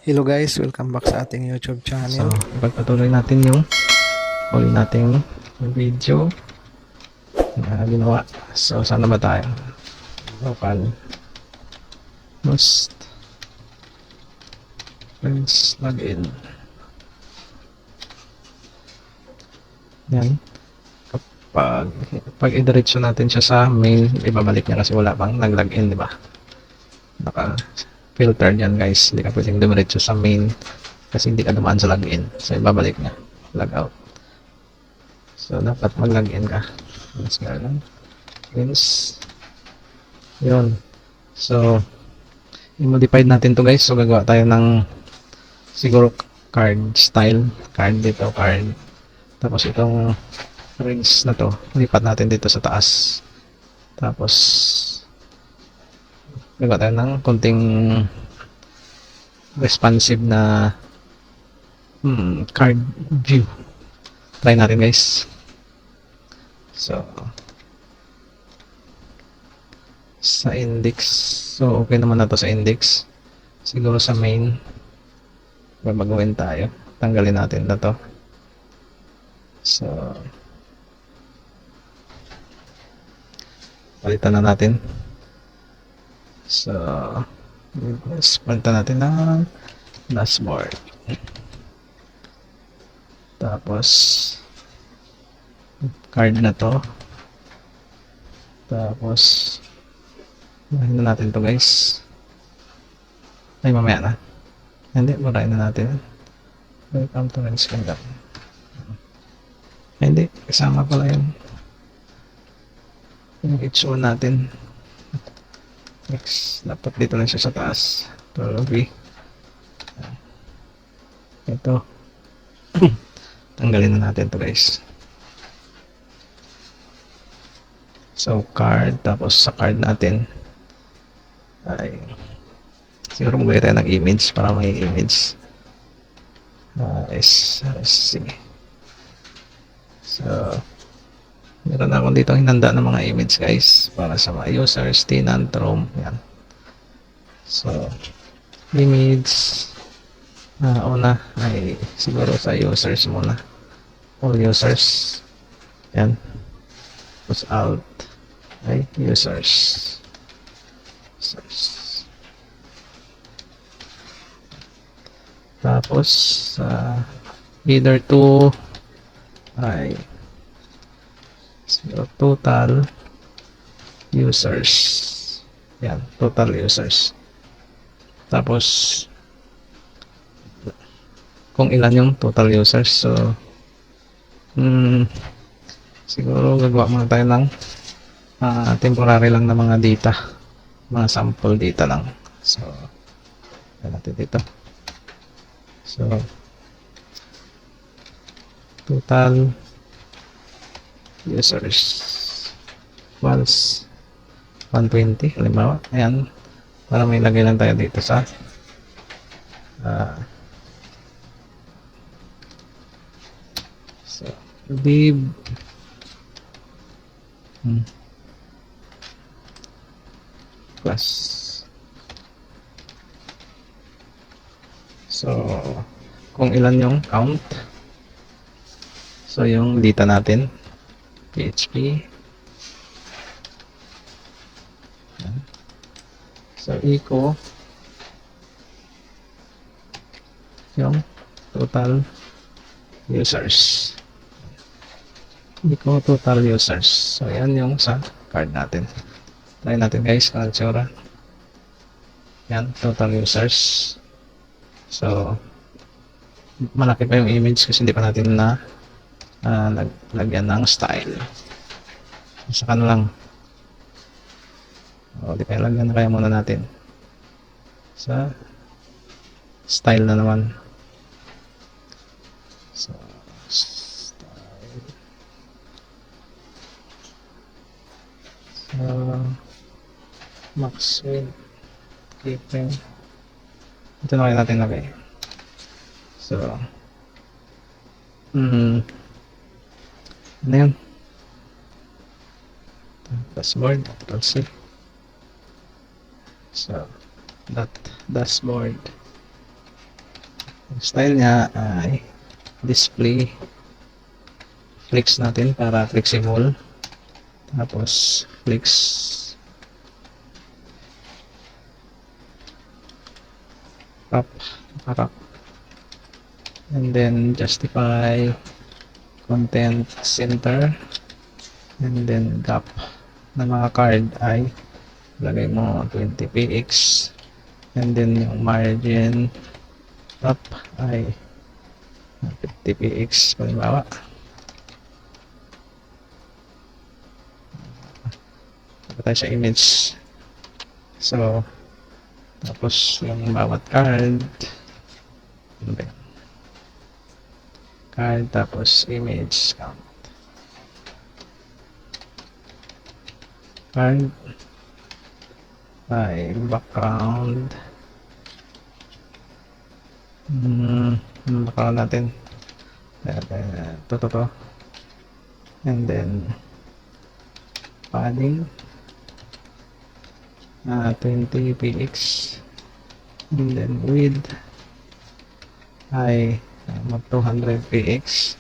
Hello guys, welcome back sa ating YouTube So, channel. ipagpatuloy natin yung huli nating video na ginawa. So, sana ba tayo? Local. Must friends login. Yan. Pag idiretso natin siya sa mail, ibabalik niya kasi wala pang nag-login, di ba? Naka-filter yan guys. Hindi ka pwedeng dumiretso sa main kasi hindi ka dumaan sa login. So, ibabalik niya. Logout. So, dapat mag-login ka. Mas lang. Friends. Yun. So, i-modify natin to guys. So, gagawa tayo ng siguro card style. Card dito, card. Tapos itong rings na to, lipat natin dito sa taas. Tapos, gagawa tayo ng konting responsive na card view. Try natin guys. So, sa index. So, okay naman na to sa index. Siguro sa main, babagawin tayo. Tanggalin natin na to. So, palitan na natin. So, palitan natin ng dashboard. Tapos, card na to. Tapos, bahin na natin to guys. Ay, mamaya na. Hindi, marahin na natin. Welcome to Lens Kingdom. Ay, hindi, kasama pala yung H1 natin. Next, dapat dito lang siya sa taas. Probably. Ito. Tanggalin na natin to guys. So, card. Tapos sa card natin ay siguro magbigay tayo ng image para may image. Sige. So, meron akong dito hinanda ng mga image guys para sa mga users, tenant, room. Yan. So, image una ay siguro sa users muna. All users. Yan. Tapos out ay users. Tapos either to ay total users. Yan, total users. Tapos kung ilan yung total users. So siguro gagawa muna tayo ng temporary lang na mga data, mga sample data lang. So natin dito. So total users equals 120 halimbawa. Ayan, para may lagay lang tayo dito sa so div plus. So kung ilan yung count, so yung data natin PHP. So echo yung total users. Echo total users. So yan yung sa card natin. Try natin guys kung tsura. Yan, total users. So malaki pa yung image kasi hindi pa natin na lagyan ng style. Saka na lang. Di kaya lagyan na kaya muna natin sa style na naman. So style. So max width keyframe. Ito na kaya natin lagay. So ano yun? Dashboard. Control C. So that dashboard Style niya ay display. Flex natin para flexible. Tapos flex up, up. And then justify content center. And then gap na mga card ay lagay mo 20px. And then yung margin up ay 50px palimbawa. Tapos tayo sa image. So, tapos yung bawat card. Ano ba yun? Card tapos image count. Card ay background. Background natin. To. And then padding 20px. And then width ay 200px.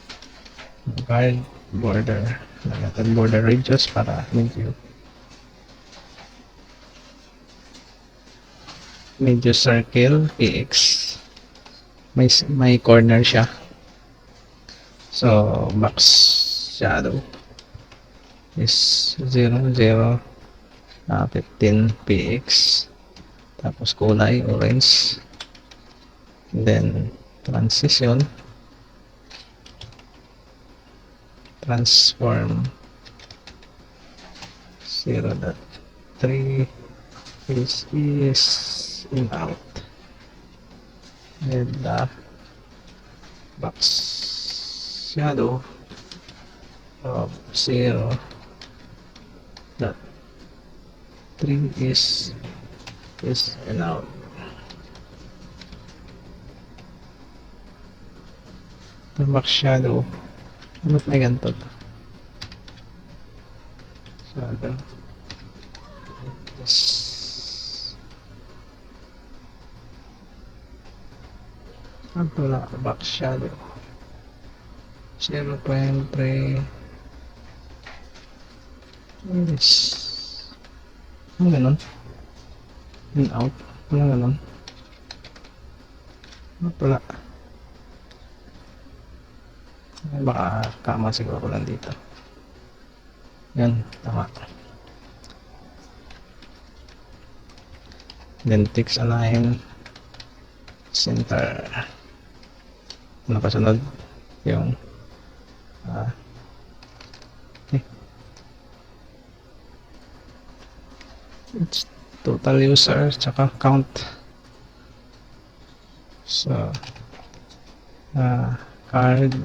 Guard border. Lagyan border radius para medyo circle px. May corner siya. So box shadow is 0, 15px. Tapos kulay orange. And then transition, transform 0.3 is in out. And box shadow of 0.3 is in out. The box shadow, ano may ganito? Shadow ano lang, box shadow 0.3 is ano ganun? In out, ano ganun? Ano pala? Baka kama siguro lang dito. Yan, tama. Then text align center. Ano kasunod? Yung it's total user tsaka count. So card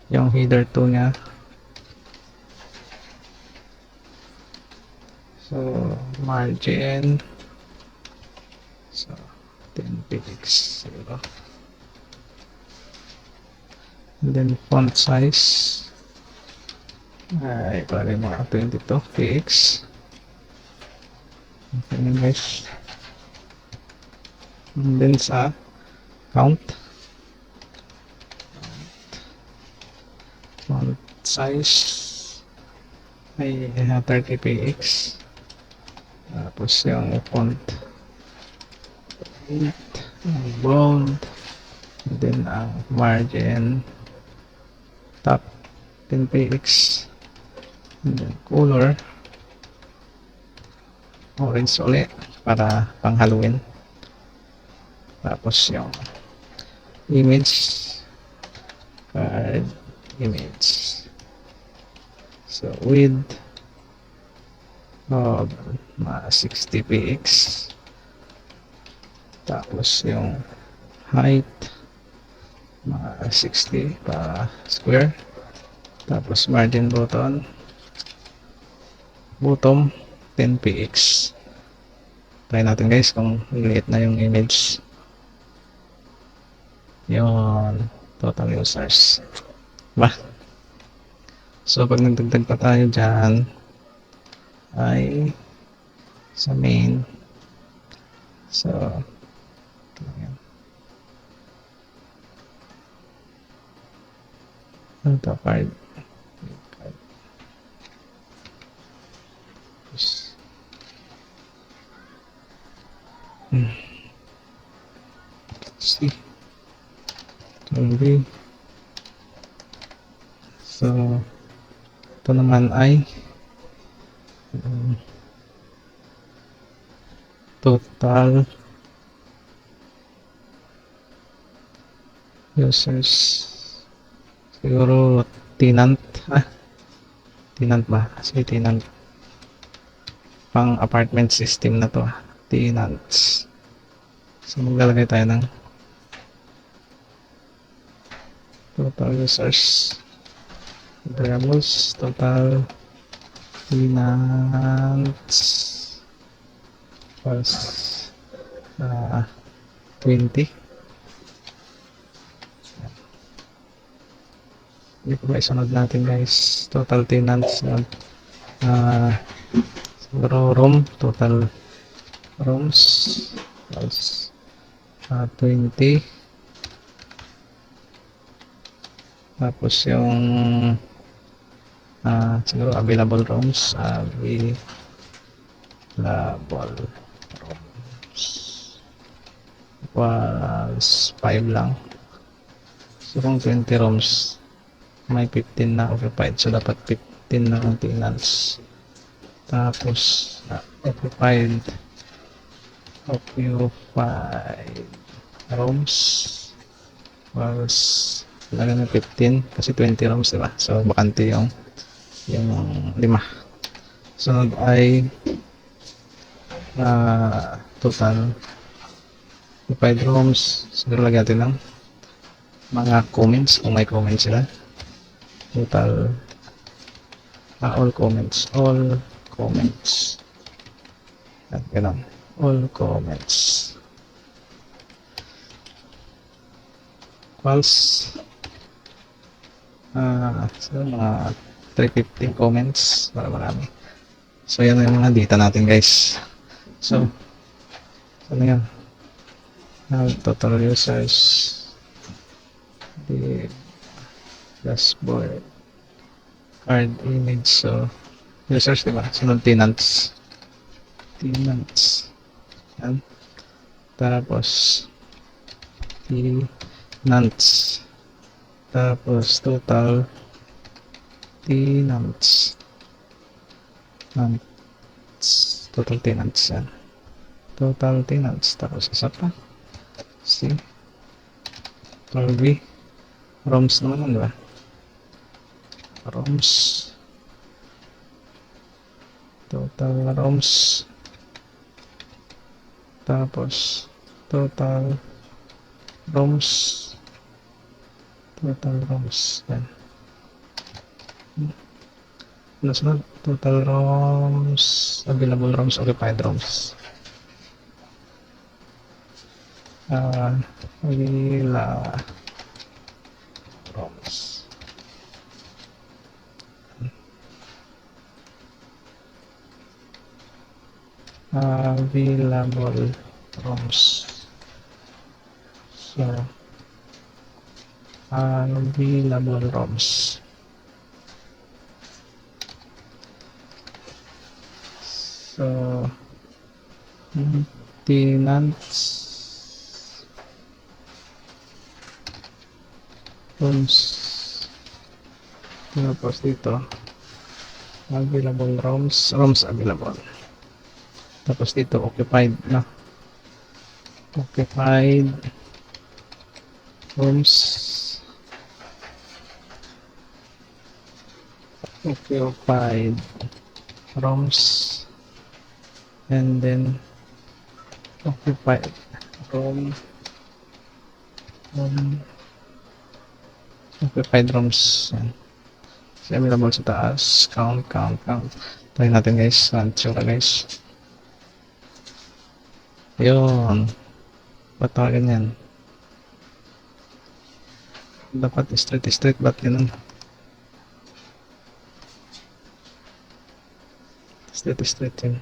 yung header 2 nya. So margin, so 10px, and then font size ay palagay mo 22px. Okay guys, and then sa count, font size ay 30px. Tapos yung font bold, and then ang margin top 10px, and then color orange ulit para pang Halloween. Tapos yung image card image, so width of 60px. Tapos yung height mga 60 para square. Tapos margin bottom 10px. Try natin guys kung liit na yung image. Yon, total users ba? So pag nagdagdag pa tayo dyan ay sa main, so Ano to? Card. Hmm. See. Okay. So, ito naman ay total users. Siguro tenant. Tenant ba? Kasi tenant. Pang apartment system na to. Tenants. So, maglalagay tayo ng total users. Variables. Total tenants. Plus 20. Hindi ko ba isunod natin guys. Total tenants. Siguro room. Total rooms. Plus 20. Tapos yung siguro available rooms. Available rooms was 5 lang. So kung 20 rooms, may 15 na occupied. So dapat 15 na ang tenants. Tapos occupied rooms was lagyan ng 15 kasi 20 rooms, diba? So bakante yung 5. Sunod ay total occupied rooms. Siguro lagyan natin ng mga comments kung may comments sila. Total all comments at ganun, all comments false. So mga 350 comments para marami. So yan yung mga data natin guys. So ano yan, total users, the dashboard, card image. So users, diba? Sunod tenants. Yan. Tapos tenants. Tapos total tenants. Total tenants yan. Total tenants. Tapos isa pa. See? Total B. ROMs naman, diba? ROMs. Total ROMs. Tapos total ROMs. Yan. Nasunod, total ROMs, available ROMs, occupied ROMs. ROMs. Available ROMs. So, available ROMs. So, tenants rooms. Tapos dito, available ROMs available. Tapos dito, occupied na. Occupied rooms. Occupied rooms. And then, occupied room. Occupied rooms. Yan. So, available sa taas. Count. Try natin guys. Tsura guys. Yun. Ba't ka ganyan? Dapat straight. Ba't ganun? Straight yun.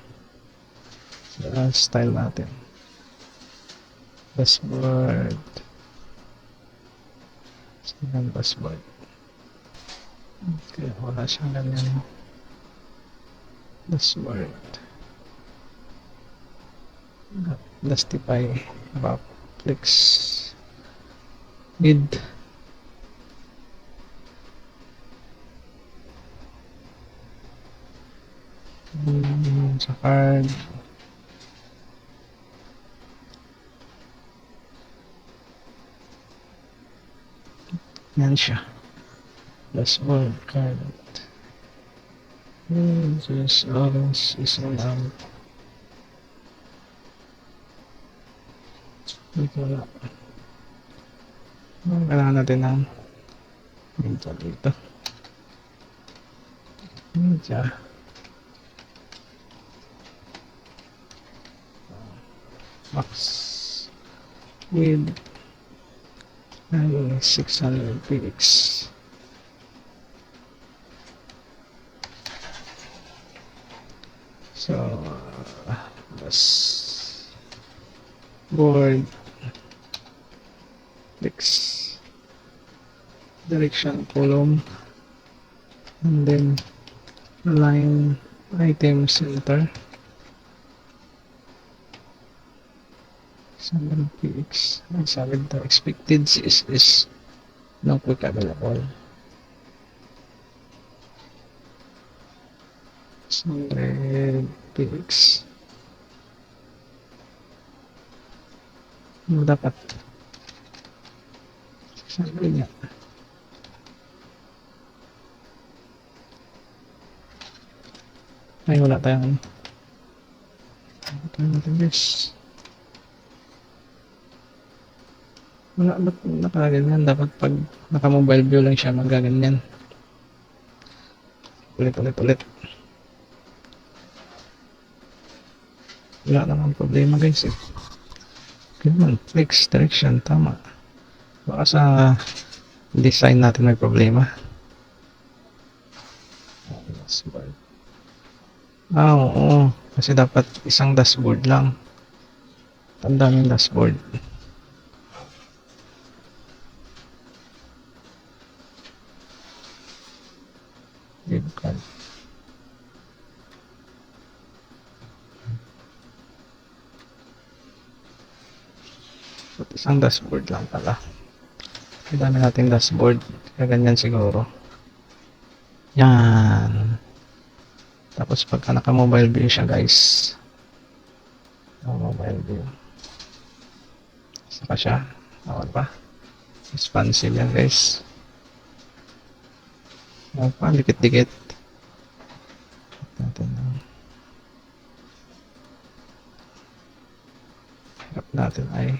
So, style natin. Dashboard. Dashboard. Kaya wala siyang ganyan. Dashboard. Dustify. Flex. Mid. Sa card. Yan siya. Dashboard card. Just orange is an out. Dito na. Kailangan natin ng dito. Media. Max. With 600 px. So, that's board fix direction column, and then line item center 7 px. Ang sabi dito, expected CSS no quick available. 100 px. Ano dapat? Sabi niya. Ay, wala tayong guys. Wala, ba't nakaganyan? Dapat pag naka-mobile view lang siya, magaganyan. Ulit. Wala naman problema guys eh. Ganun, flex direction, tama. Baka sa design natin may problema. Oo. Kasi dapat isang dashboard lang. Ang daming dashboard. Dibukan. So, isang dashboard lang pala. Ang dami nating dashboard. Kaya ganyan siguro. Yan. Tapos pagka naka-mobile view siya guys. Mobile view. Saka siya. Awal pa. Responsive yan guys. Awal pa. Dikit-dikit. Natin na. Harap natin ay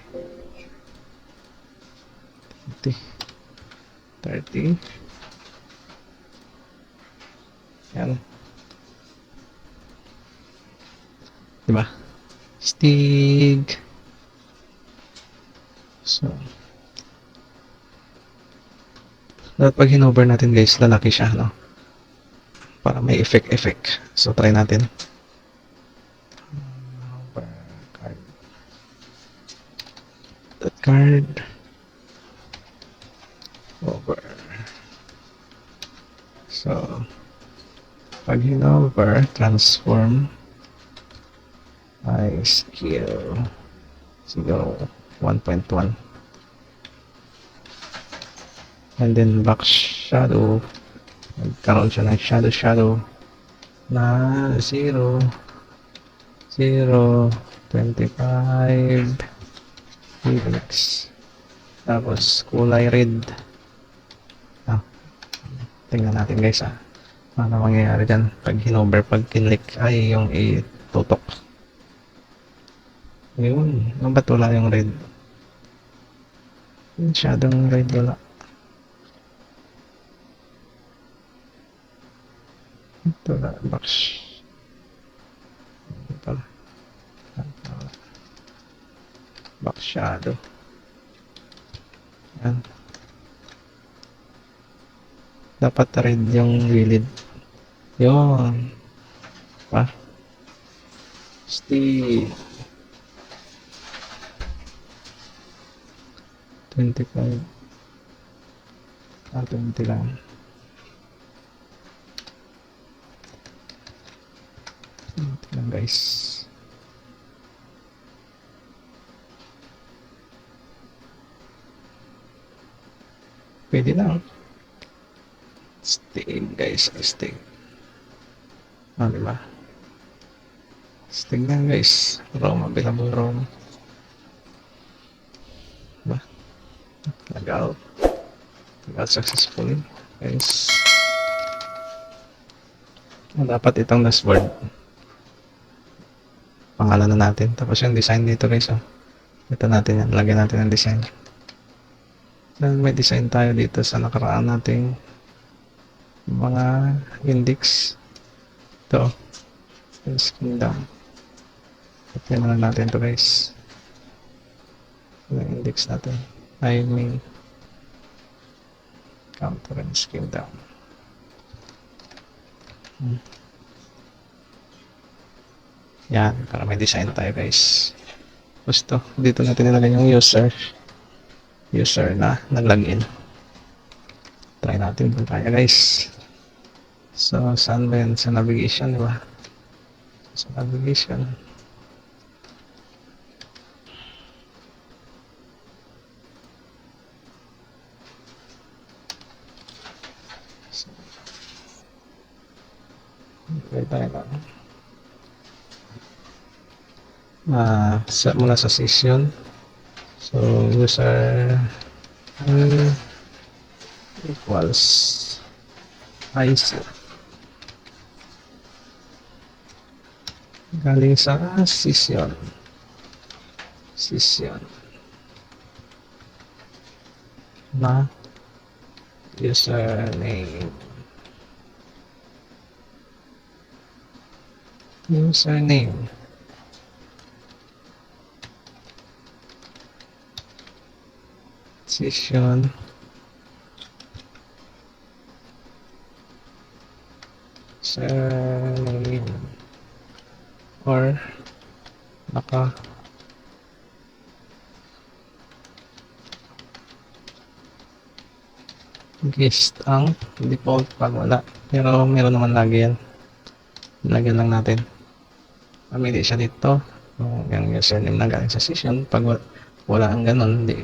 30. Yan. Diba? Stig. So, dapat pag hinover natin guys, lalaki siya, no? Para may effect. So, try natin. Hover card. That card. Over. So, pag hinover, transform ay scale siguro 1.1, and then back shadow, nagkaroon siya ng shadow na 0 0 25 px, tapos kulay red. Tingnan natin guys ano mangyayari dyan pag hinover, pag kinlik ay yung itutok. Yun, ba't wala yung red? Masyadong red wala. Ito na, box. Ito na. Box shadow. Yan. Dapat red yung gilid. Yun. Pa. Stick. 25. 20 lang. Yan guys. Pwede na. Stig guys, stig. Diba? Stig na guys. Rome, available Rome. Diba? Nag-out. Nag-out successfully. Guys. Dapat itong dashboard. Pangalan na natin. Tapos yung design dito guys. Ito natin yan. Lagyan natin ang design. Then may design tayo dito sa nakaraan nating mga index. Ito. Screen down. Ito na natin ito guys. Yung index natin. I mean counter and screen down. Yan. Para may design tayo guys. Gusto. Dito natin nilagay yung user na nag-login. Try natin kung kaya guys. So, saan ba yan? Sa navigation, di ba? Sa navigation. So, try tayo lang. Set muna sa session. So, user equals IC. Galing sa session. Na username. Session username or guest ang default pag wala, pero meron naman lagi yan. Lagyan lang natin, pamili siya dito yung username na galing sa session. Pag wala ang ganun, di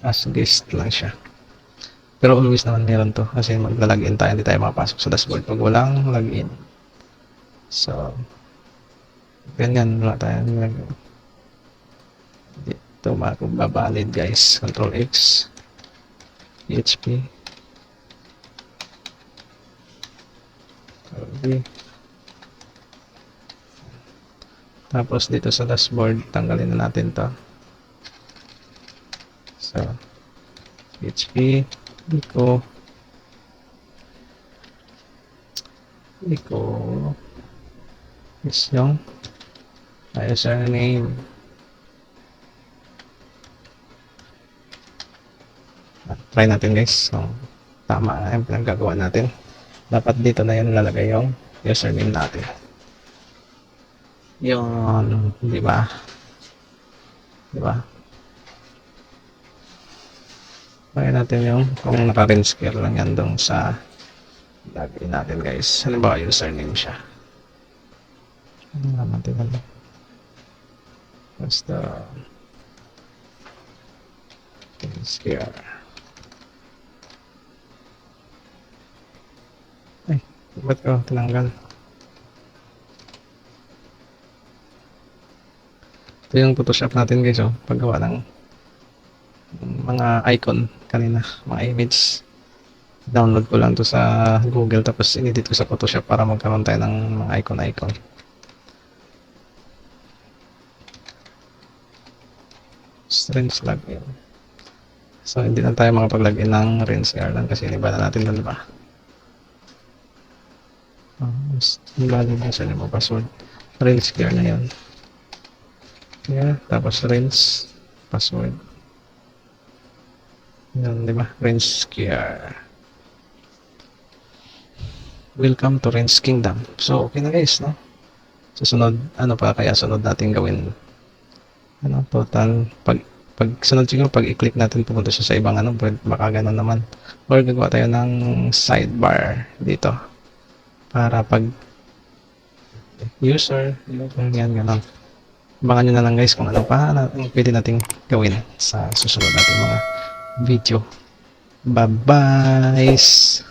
as guest lang siya. Pero always naman meron to kasi magla-login tayo, hindi tayo makapasok sa dashboard pag walang login. So ganyan, wala tayo dito mababalid guys. Control X PHP tapos dito sa dashboard tanggalin na natin to. So PHP echo is yung username. Try natin guys kung tama na yung pinagagawa natin. Dapat dito na yun lalagay yung username natin. Yun, di ba? Try natin yung kung naka-range care lang yan dong sa login natin guys. Halimbawa username siya. Ano naman natin? Basta range. Ay, ba't ko tinanggal? Ito yung Photoshop natin guys, paggawa ng mga icon kanina, mga image. Download ko lang to sa Google tapos inedit ko sa Photoshop para magkaroon tayo ng mga icon. Range login. So hindi na tayo makapag-login ng range lang kasi iba na natin doon, diba? Invalid na siya yung password. Range care na yun. Yeah, tapos range password. Yan, diba? Range care. Welcome to Range Kingdom. So, okay na guys, no? Susunod, ano pa kaya sunod natin gawin? Ano, total, pag sunod siguro, pag i-click natin, pupunta siya sa ibang ano, baka ganun naman. Or gagawa tayo ng sidebar dito. Para pag user, yan, gano'n. Abangan nyo na lang guys kung ano pa pwede nating gawin sa susunod nating mga video. Bye-bye!